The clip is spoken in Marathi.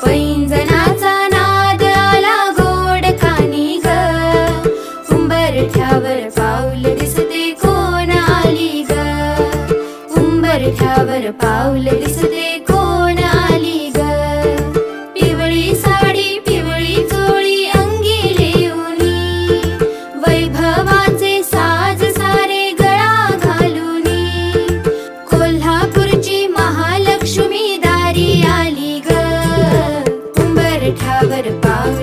पैंजणाचा नाद आला गोड कानी ग, उंबरठ्यावर पाऊल दिसते कोण आली ग, उंबरठ्यावर पाऊल दिसते कोण आली ग. पिवळी साडी पिवळी चोळी अंगी लेऊनी, वैभवाचे साज सारे गळा घालूनी, कोल्हापूरची महालक्ष्मी दारी आली ग, उंबरठ्यावर पाऊल